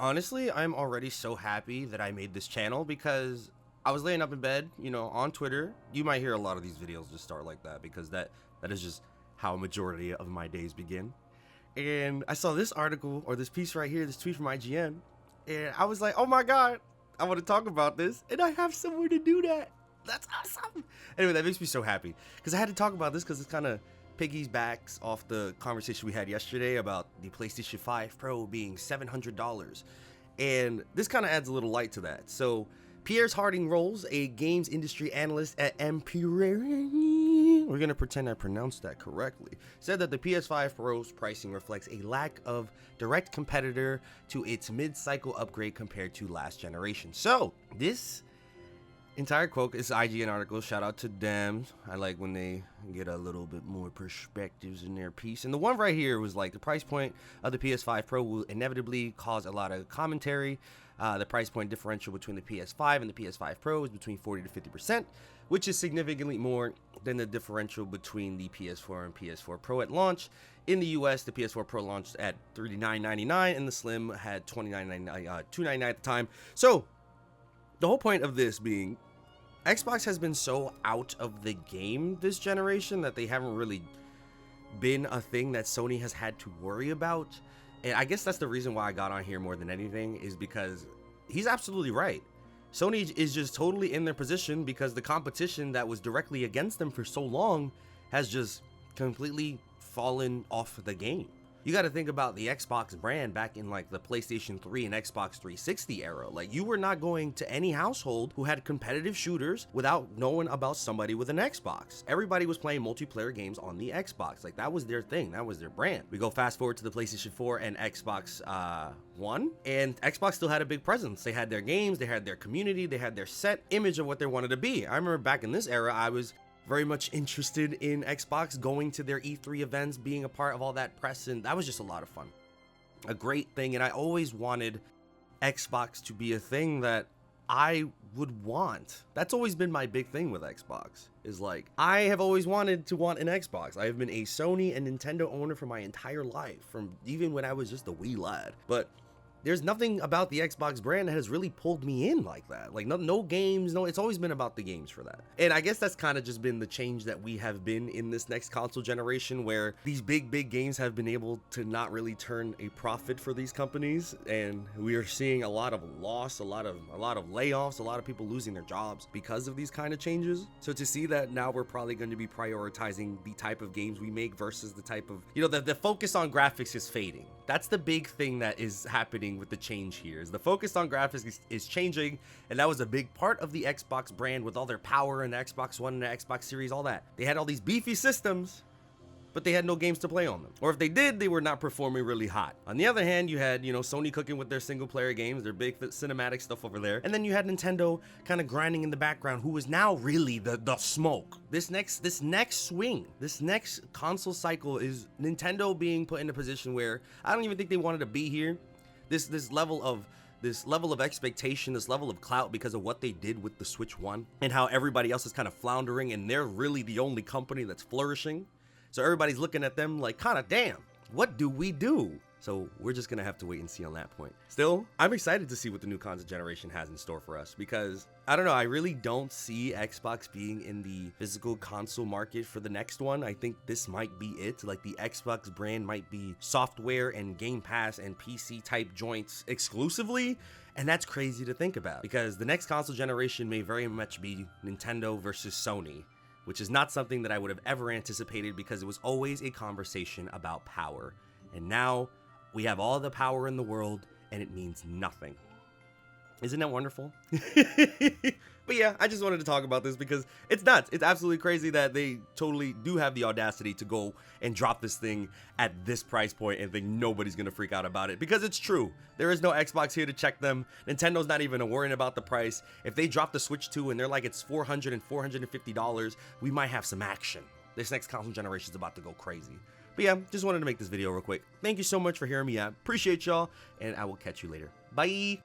Honestly, I'm already so happy that I made this channel because I was laying up in bed, on Twitter. You might hear a lot of these videos just start like that because that is just how a majority of my days begin. And I saw this article or this piece right here, this tweet from IGN, and I was like, oh my God, I want to talk about this, and I have somewhere to do that. That's awesome. Anyway, that makes me so happy because I had to talk about this because it's kind of piggybacks off the conversation we had yesterday about the PlayStation 5 Pro being $700. And this kind of adds a little light to that. So Piers Harding Rolls, a games industry analyst at Empire, we're going to pretend I pronounced that correctly, said that the PS5 Pro's pricing reflects a lack of direct competitor to its mid-cycle upgrade compared to last generation. So this entire quote is IGN article. Shout out to them. I like when they get a little bit more perspectives in their piece. And the one right here was like the price point of the PS5 Pro will inevitably cause a lot of commentary. The price point differential between the PS5 and the PS5 Pro is between 40 to 50%, which is significantly more than the differential between the PS4 and PS4 Pro at launch. In the US, the PS4 Pro launched at $39.99 and the Slim had $299 at the time. So the whole point of this being, Xbox has been so out of the game this generation that they haven't really been a thing that Sony has had to worry about. And I guess that's the reason why I got on here more than anything, is because he's absolutely right. Sony is just totally in their position because the competition that was directly against them for so long has just completely fallen off the game. You got to think about the Xbox brand back in like the PlayStation 3 and Xbox 360 era. Like, you were not going to any household who had competitive shooters without knowing about somebody with an Xbox. Everybody was playing multiplayer games on the Xbox. Like, that was their thing. That was their brand. We go fast forward to the PlayStation 4 and Xbox One, and Xbox still had a big presence. They had their games, they had their community, they had their set image of what they wanted to be. I remember back in this era, I was very much interested in Xbox, going to their E3 events, being a part of all that press, and that was just a lot of fun. A great thing, and I always wanted Xbox to be a thing that I would want. That's always been my big thing with Xbox, is like, I have always wanted to want an Xbox. I have been a Sony and Nintendo owner for my entire life, from even when I was just a wee lad. But there's nothing about the Xbox brand that has really pulled me in like that. Like, no games, it's always been about the games for that. And I guess that's kind of just been the change that we have been in this next console generation, where these big games have been able to not really turn a profit for these companies. And we are seeing a lot of loss, a lot of layoffs, a lot of people losing their jobs because of these kind of changes. So to see that now we're probably going to be prioritizing the type of games we make versus the type of, the focus on graphics is fading. That's the big thing that is happening with the change here, is the focus on graphics is changing, and that was a big part of the Xbox brand with all their power and the Xbox One and the Xbox Series, all that. They had all these beefy systems, but they had no games to play on them. Or if they did, they were not performing really hot. On the other hand, you had, Sony cooking with their single player games, their big cinematic stuff over there. And then you had Nintendo kind of grinding in the background, who is now really the smoke. This next swing, this next console cycle is Nintendo being put in a position where I don't even think they wanted to be here. This level of expectation, this level of clout because of what they did with the Switch 1 and how everybody else is kind of floundering and they're really the only company that's flourishing. So everybody's looking at them like, kind of, damn, what do we do? So we're just going to have to wait and see on that point. Still, I'm excited to see what the new console generation has in store for us because, I don't know, I really don't see Xbox being in the physical console market for the next one. I think this might be it. Like, the Xbox brand might be software and Game Pass and PC type joints exclusively. And that's crazy to think about because the next console generation may very much be Nintendo versus Sony, which is not something that I would have ever anticipated because it was always a conversation about power. And now we have all the power in the world and it means nothing. Isn't that wonderful? But yeah, I just wanted to talk about this because it's nuts. It's absolutely crazy that they totally do have the audacity to go and drop this thing at this price point and think nobody's gonna freak out about it, because it's true. There is no Xbox here to check them. Nintendo's not even worrying about the price. If they drop the Switch 2 and they're like it's $400 and $450, we might have some action. This next console generation is about to go crazy. But yeah, just wanted to make this video real quick. Thank you so much for hearing me out. Appreciate y'all, and I will catch you later. Bye.